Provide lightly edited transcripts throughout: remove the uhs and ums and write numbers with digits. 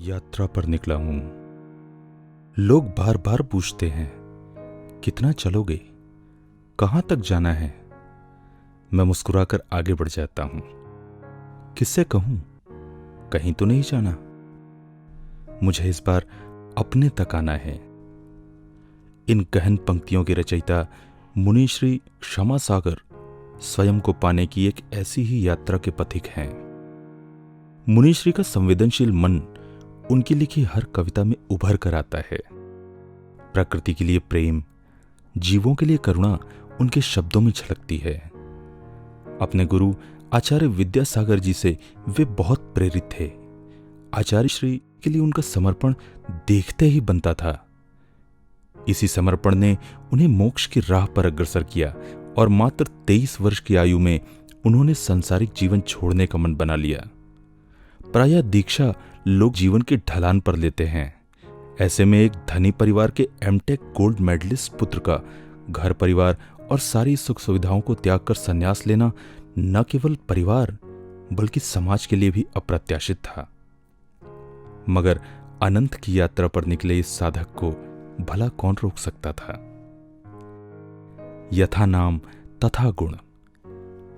यात्रा पर निकला हूं। लोग बार बार पूछते हैं, कितना चलोगे, कहां तक जाना है। मैं मुस्कुराकर आगे बढ़ जाता हूं। किससे कहूं, कहीं तो नहीं जाना। मुझे इस बार अपने तक आना है। इन गहन पंक्तियों के रचयिता मुनि श्री क्षमा सागर स्वयं को पाने की एक ऐसी ही यात्रा के पथिक हैं। मुनि श्री का संवेदनशील मन उनकी लिखी हर कविता में उभर कर आता है। प्रकृति के लिए प्रेम, जीवों के लिए करुणा उनके शब्दों में झलकती है। अपने गुरु आचार्य विद्यासागर जी से वे बहुत प्रेरित थे। आचार्य श्री के लिए उनका समर्पण देखते ही बनता था। इसी समर्पण ने उन्हें मोक्ष की राह पर अग्रसर किया और मात्र 23 वर्ष की आयु में उन्होंने सांसारिक जीवन छोड़ने का मन बना लिया। प्रायः दीक्षा लोग जीवन की ढलान पर लेते हैं। ऐसे में एक धनी परिवार के एमटेक गोल्ड मेडलिस्ट पुत्र का घर परिवार और सारी सुख सुविधाओं को त्याग कर संन्यास लेना न केवल परिवार बल्कि समाज के लिए भी अप्रत्याशित था। मगर अनंत की यात्रा पर निकले इस साधक को भला कौन रोक सकता था। यथा नाम तथा गुण।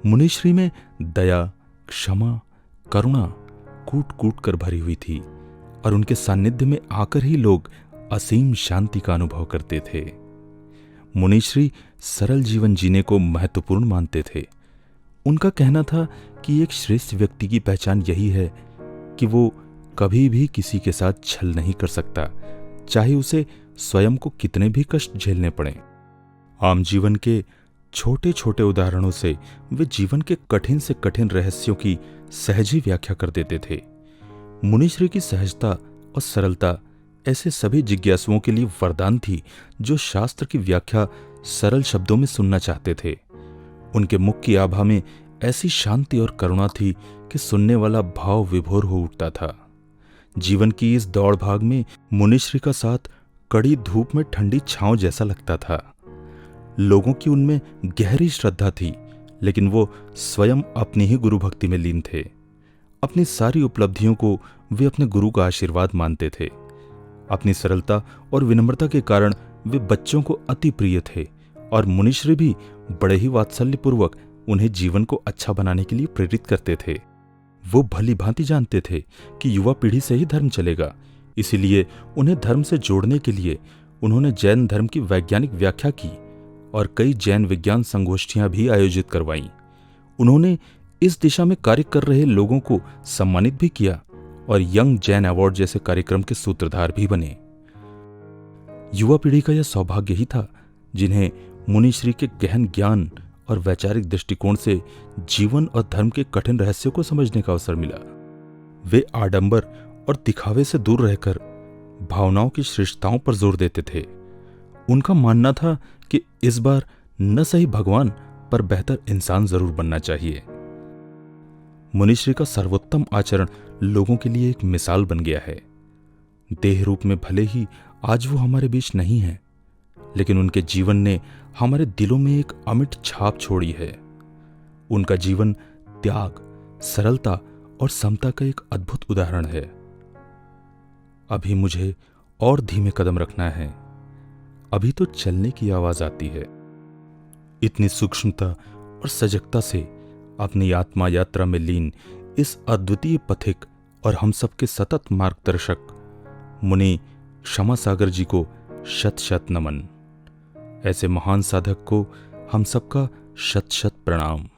मुनिश्री में दया, क्षमा, करुणा कूट कूट कर भरी हुई थी और उनके सानिध्य में आकर ही लोग असीम शांति का अनुभव करते थे। मुनिश्री सरल जीवन जीने को महत्वपूर्ण मानते थे। उनका कहना था कि एक श्रेष्ठ व्यक्ति की पहचान यही है कि वो कभी भी किसी के साथ छल नहीं कर सकता, चाहे उसे स्वयं को कितने भी कष्ट झेलने पड़े। आम जीवन के छोटे छोटे उदाहरणों से वे जीवन के कठिन से कठिन रहस्यों की सहज ही व्याख्या कर देते थे। मुनिश्री की सहजता और सरलता ऐसे सभी जिज्ञासुओं के लिए वरदान थी जो शास्त्र की व्याख्या सरल शब्दों में सुनना चाहते थे। उनके मुख की आभा में ऐसी शांति और करुणा थी कि सुनने वाला भाव विभोर हो उठता था। जीवन की इस दौड़ भाग में मुनिश्री का साथ कड़ी धूप में ठंडी छांव जैसा लगता था। लोगों की उनमें गहरी श्रद्धा थी, लेकिन वो स्वयं अपनी ही गुरु भक्ति में लीन थे। अपनी सारी उपलब्धियों को वे अपने गुरु का आशीर्वाद मानते थे। अपनी सरलता और विनम्रता के कारण वे बच्चों को अति प्रिय थे और मुनिश्री भी बड़े ही वात्सल्यपूर्वक उन्हें जीवन को अच्छा बनाने के लिए प्रेरित करते थे। वो भली भांति जानते थे कि युवा पीढ़ी से ही धर्म चलेगा, इसीलिए उन्हें धर्म से जोड़ने के लिए उन्होंने जैन धर्म की वैज्ञानिक व्याख्या की और कई जैन विज्ञान संगोष्ठियां भी आयोजित करवाईं। उन्होंने इस दिशा में कार्य कर रहे लोगों को सम्मानित भी किया और यंग जैन अवार्ड जैसे कार्यक्रम के सूत्रधार भी बने। युवा पीढ़ी का यह सौभाग्य ही था जिन्हें मुनिश्री के गहन ज्ञान और वैचारिक दृष्टिकोण से जीवन और धर्म के कठिन रहस्यों को समझने का अवसर मिला। वे आडंबर और दिखावे से दूर रहकर भावनाओं की श्रेष्ठताओं पर जोर देते थे। उनका मानना था कि इस बार न सही भगवान पर बेहतर इंसान जरूर बनना चाहिए। मुनिश्री का सर्वोत्तम आचरण लोगों के लिए एक मिसाल बन गया है। देह रूप में भले ही आज वो हमारे बीच नहीं है, लेकिन उनके जीवन ने हमारे दिलों में एक अमिट छाप छोड़ी है। उनका जीवन त्याग, सरलता और समता का एक अद्भुत उदाहरण है। अभी मुझे और धीमे कदम रखना है, अभी तो चलने की आवाज आती है। इतनी सूक्ष्मता और सजगता से अपनी आत्मा यात्रा में लीन इस अद्वितीय पथिक और हम सबके सतत मार्गदर्शक मुनि क्षमा सागर जी को शत शत नमन। ऐसे महान साधक को हम सबका शत शत प्रणाम।